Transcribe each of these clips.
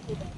Alas 7.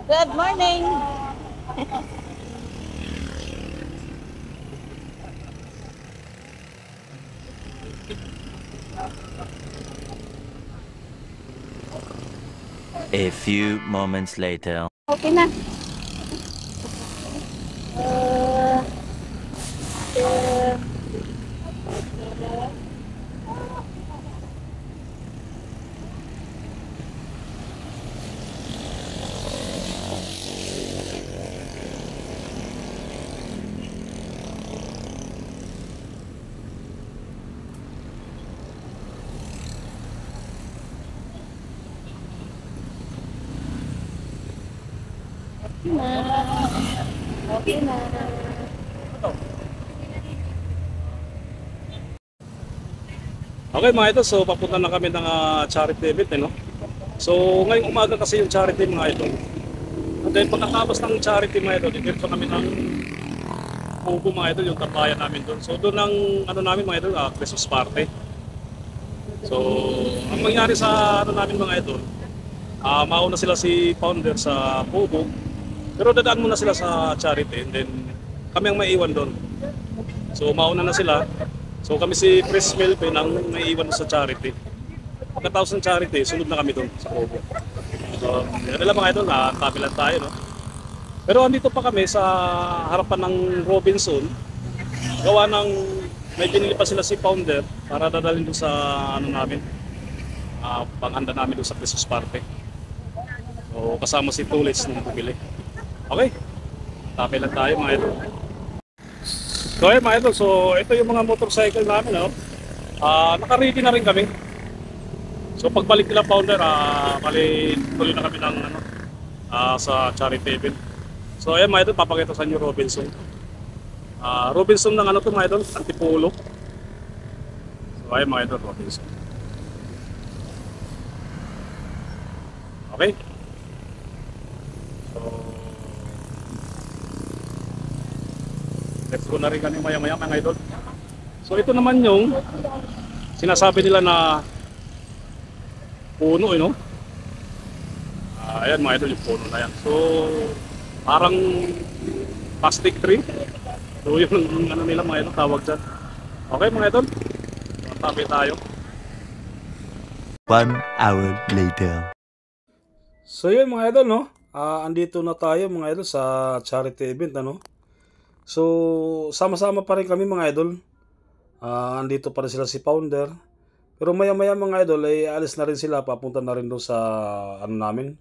Good morning. A few moments later. Okay na. Okay na. Okay mga ito, so papunta na kami ng charity event, no? So ngayong umaga kasi yung charity mga ito. And then pagkatapos ng charity mga ito, dito kami ng Kubo mga ito, yung tabayan namin doon. So doon ang ano namin mga ito, Christmas party. So ang mangyari sa ano namin mga ito, mauna sila si founder sa Kubo. Pero dadaan muna sila sa charity and then kami ang maiwan doon. So mauna na sila. So kami si Chris Melvin ang maiwan sa charity. Pagkatapos ng charity, sunod na kami doon sa Kubo. So yan lang mga idol, tabi lang tayo, no? Pero andito pa kami sa harapan ng Robinson. Gawa ng may binili pa sila si founder para dadalhin doon sa ano namin, panghanda namin doon sa Christmas party. So kasama si Tulis nung bumili. Okay, tabi lang tayo mga idol. So ayun mga idol, so ito yung mga motorcycle namin, no? Naka-ready na rin kami. So pagbalik nila founder, tuloy na kami ng ano, sa charity event. So ayun mga idol, papakita sa inyo Robinson. Robinson ng ano to mga idol, Antipolo. So ayun mga idol, Robinson. Okay. So let's go na rin kami maya-maya mga idol. So ito naman yung sinasabi nila na puno, no? Ayan mga idol, yung puno na yan. So parang plastic tree. So yun ang ano nila mga idol, tawag dyan. Okay mga idol, tabi tayo. 1 hour later. So yun mga idol, no? Andito na tayo mga idol sa charity event, ano? So sama-sama pa rin kami mga idol. Andito pa rin sila si founder. Pero maya-maya mga idol ay alis na rin sila, papunta na rin doon sa ano namin,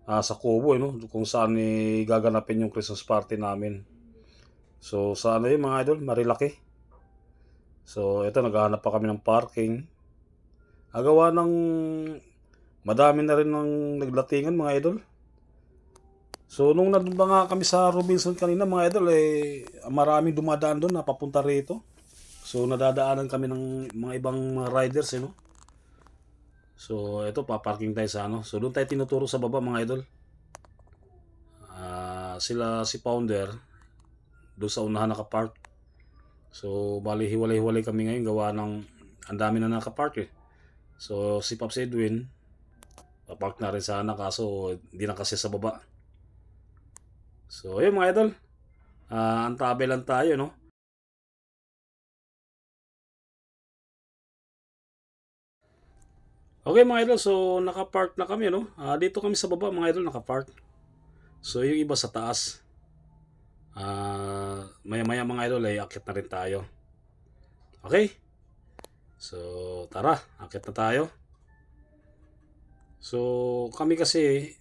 sa Kubo, no? Kung saan gaganapin yung Christmas party namin. So sa ano yun mga idol, Marilaki. So ito, naghahanap pa kami ng parking. Agawa ng madami na rin ng naglatingan mga idol. So nung nandun pa nga kami sa Robinson kanina mga idol, maraming dumadaan doon na papunta rito. So nadadaanan kami ng mga ibang mga riders, no? So ito, paparking tayo sa ano. So doon tayo tinuturo sa baba mga idol. Sila si founder doon sa unahan nakapark. So bali hiwalay-hiwalay kami ngayon gawa ng ang dami na nakapark. So si Pops Edwin papark na rin sana, kaso hindi na kasi sa baba. So ayun mga idol, antabi lang tayo, no? Okay mga idol, so nakapark na kami, no? Dito kami sa baba mga idol, nakapark. So yung iba sa taas. Maya-maya mga idol ay akit na rin tayo. Okay? So tara, akit na tayo. So kami kasi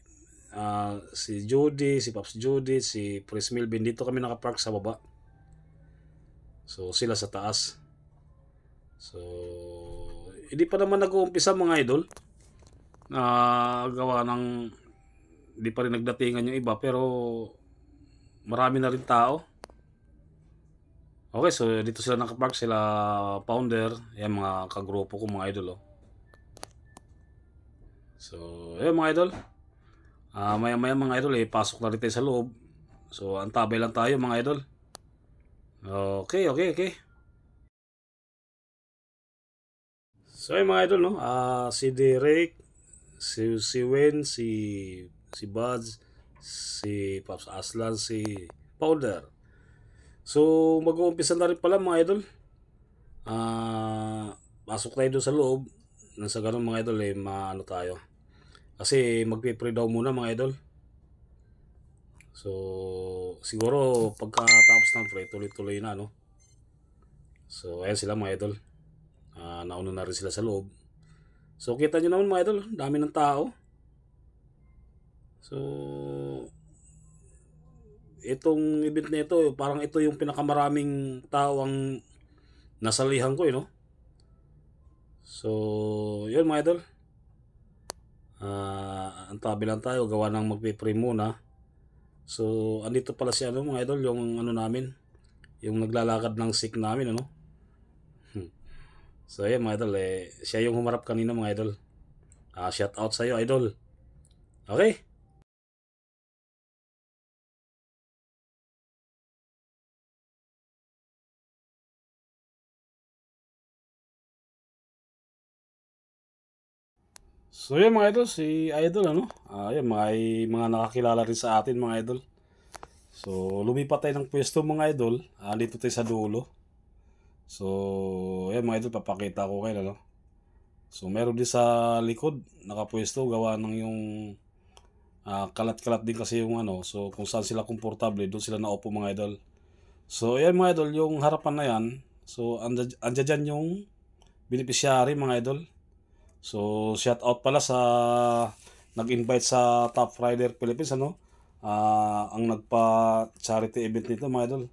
si Judy, si Pops Judy, si Pris Milvin, dito kami nakapark sa baba. So sila sa taas. So hindi pa naman nag-uumpisa mga idol. Gawa ng hindi pa rin nagdatingan yung iba, pero marami na rin tao. Okay, so dito sila nakapark, sila founder, yan mga kagrupo ko mga idol. So, ayun mga idol. Maya-maya mga idol, pasok na rin tayo sa loob. So, antabay lang tayo mga idol. Okay. So, ayun mga idol, no? Si Derek, si Wen, si Buds, si Pops Aslan, si Powder. So, mag-uumpisa na rin pala mga idol. Pasok tayo doon sa loob. Nang sa ganun mga idol, maano tayo. Kasi magpe-pray daw muna mga idol. So, siguro pagkatapos ng pray, tuloy-tuloy na, no? So, ayan sila mga idol. Nauna na rin sila sa loob. So, kita nyo naman mga idol, dami ng tao. So, itong event na ito, parang ito yung pinakamaraming tao ang nasalihan ko, no? So, yun mga idol. Antabi lang tayo, gawa ng magpipray muna. So, andito pala si mga idol, yung ano namin, yung naglalakad ng sick namin, ano? So, ayan mga idol, siya yung humarap kanina mga idol. Shout out sa iyo, idol. Okay? So yan mga idol, si idol ano? Yan, may mga nakakilala rin sa atin mga idol. So lumipat tayo ng pwesto mga idol. Dito tayo sa dulo. So yan mga idol, papakita ko kayo ano. So meron din sa likod nakapwesto, gawa ng yung kalat-kalat din kasi yung ano. So kung saan sila komportable, doon sila naupo mga idol. So yan mga idol, yung harapan na yan. So andyan dyan yung beneficiary mga idol. So, shout out pala sa nag-invite sa Top Rider Philippines, ano? Ang nagpa-charity event nito, mga idol.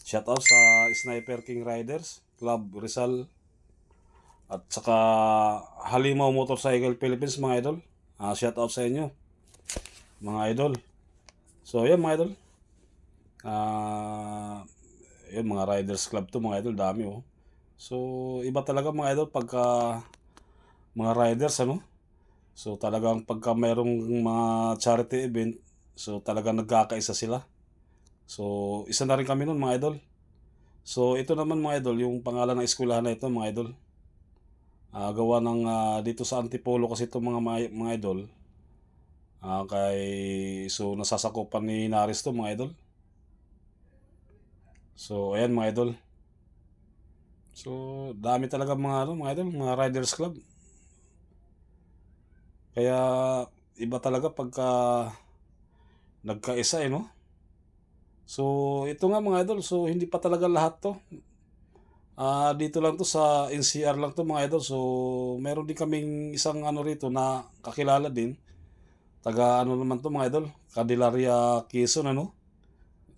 Shout out sa Sniper King Riders Club Rizal at saka Halimaw Motorcycle Philippines, mga idol. Shout out sa inyo, mga idol. So, yan mga idol. Yan, mga Riders Club to, mga idol. Dami, oh. So, iba talaga, mga idol, pagka mga riders ano. So talagang pagka mayroong mga charity event, so talagang nagkakaisa sila. So isa na rin kami nun mga idol. So ito naman mga idol, yung pangalan ng eskwelahan na ito mga idol. Gawa ng dito sa Antipolo kasi ito mga idol. So nasasakupan ni Naris to mga idol. So ayan mga idol. So dami talaga mga idol, mga Riders Club. Kaya iba talaga pagka nagkaisa no. So ito nga mga idol, so hindi pa talaga lahat to. Dito lang to sa NCR lang to mga idol. So meron din kaming isang ano rito na kakilala din. Taga ano naman to mga idol, Candelaria, Quezon ano.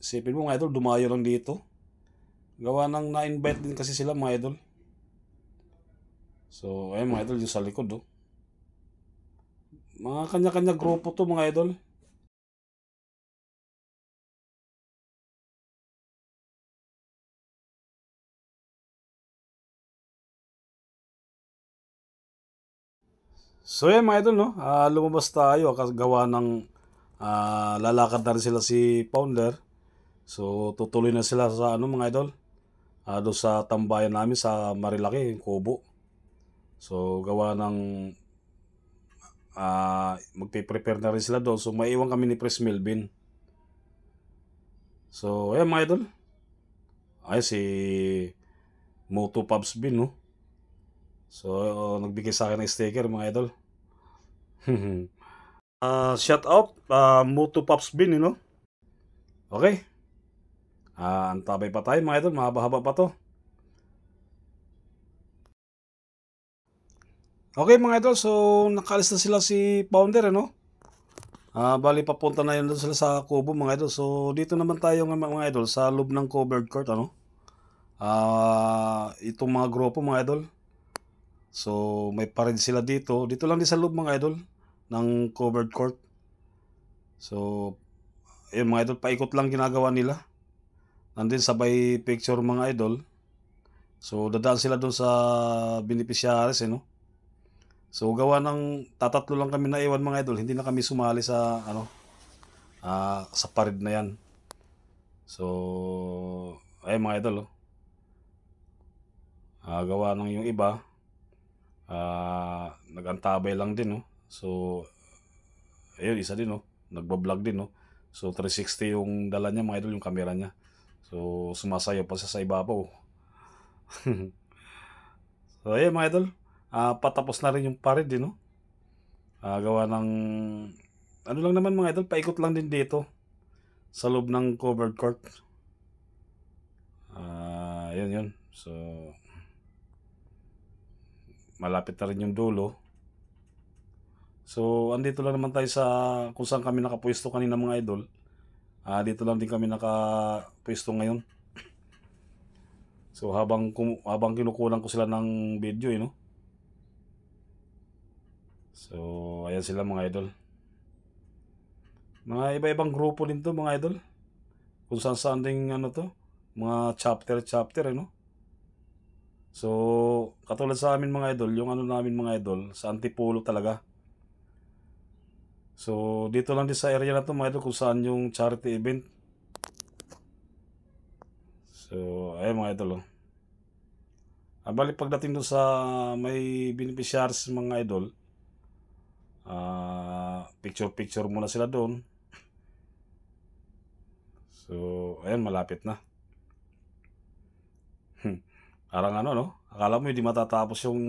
Isipin mo mga idol, dumayo lang dito. Gawa ng na-invite din kasi sila mga idol. So ayun mga idol, yung sa likod oh. Mga kanya-kanya grupo to mga idol. So yan mga idol no, lumabas tayo gawa ng lalakad na rin sila si Founder. So tutuloy na sila sa ano mga idol, doon sa tambayan namin sa Marilaki, Kubo. So gawa ng magpe-prepare na rin sila doon. So maiwan kami ni Pres Melvin. So ayan mga idol, ay si Moto Pubs Bin no. So nagbigay sa akin ng sticker mga idol. Shout out Moto Pops Bin, no? Okay. Antabay pa tayo mga idol, mahaba-haba pa to. Okay mga idol, so nakalis na sila si Founder, no? Bali papunta na yun doon sila sa Kubo mga idol. So dito naman tayo mga idol sa loob ng covered court, ano? Itong mga grupo mga idol. So may parade sila dito. Dito lang din sa loob mga idol ng covered court. So, ayun mga idol, paikot lang ginagawa nila. Nandun sabay picture mga idol. So, dadaan sila doon sa beneficiaries, no? So, gawa ng tatatlo lang kami na iwan mga idol, hindi na kami sumali sa, sa parid na yan. So, ayun mga idol, oh. Gawa ng yung iba, nagantabay lang din, no? So, ayun, isa din, no? Nagbablog din, no? So, 360 yung dala niya, mga idol, yung camera niya. So, sumasayaw pa siya sa ibabaw. So, ayun, mga idol. Patapos na rin yung parid, no? Gawa ng, ano lang naman, mga idol, paikot lang din dito sa loob ng covered court. Yun. So, malapit na rin yung dulo. So, andito lang naman tayo sa kung saan kami nakapwesto kanina mga idol. Dito lang din kami nakapwesto ngayon. So, habang kinukunan ko sila ng video, no? So, ayan sila mga idol. Mga iba-ibang grupo din to mga idol. Kung saan din mga chapter, no? So, katulad sa amin mga idol, yung namin mga idol, sa Antipolo talaga. So, dito lang din sa area na to mga idol kung saan yung charity event. So, ayun mga idol, oh. Balik pagdating doon sa may beneficiaries mga idol, picture muna sila doon. So, ayun, malapit na. Parang no? Akala mo hindi matatapos yung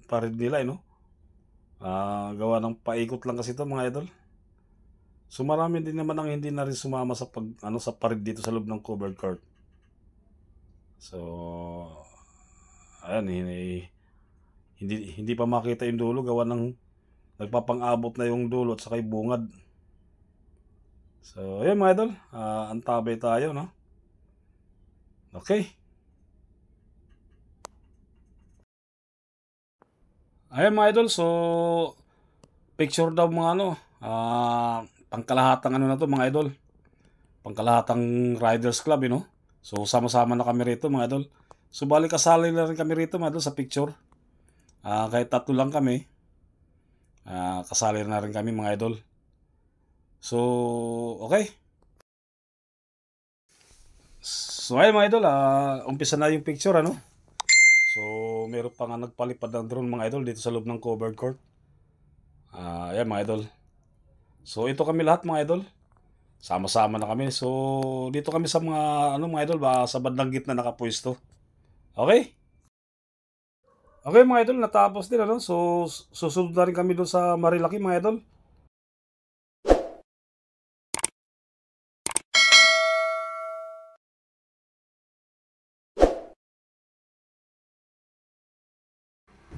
parid nila, no? Gawa ng paikot lang kasi ito mga idol. So, marami din naman ang hindi na rin sumama sa sa parid dito sa loob ng covered court. So, ayan, hindi pa makita yung dulo, gawa ng nagpapang-abot na yung dulo at saka yung bungad. So, ayun mga idol, antabay tayo, no? Okay. Ayun mga idol, so picture daw mga pangkalahatang na to mga idol. Pangkalahatang Riders Club, no? So, sama-sama na kami rito mga idol. So, bali kasali na rin kami rito mga idol sa picture. Kahit tatlo lang kami, kasali na rin kami mga idol. So, okay. So, ayun mga idol, umpisa na yung picture, ano? So, meron pa nga nagpalipad ng drone mga idol dito sa loob ng covered court. Ayan mga idol. So, ito kami lahat mga idol. Sama-sama na kami. So, dito kami sa mga mga idol sa bandang gitna nakapwesto. Okay? Okay mga idol, natapos din So, susunod na rin kami doon sa Marilaki mga idol.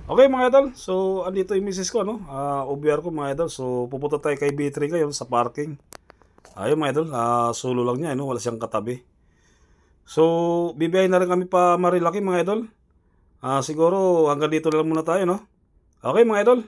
Okay mga idol, so andito yung misis ko, OBR ko mga idol. So, pupunta tayo kay B3 ngayon sa parking. Ayun mga idol, solo lang niya, wala siyang katabi. So, bibiyahin na rin kami pa Marilaki mga idol. Siguro hanggang dito lang muna tayo, no? Okay mga idol.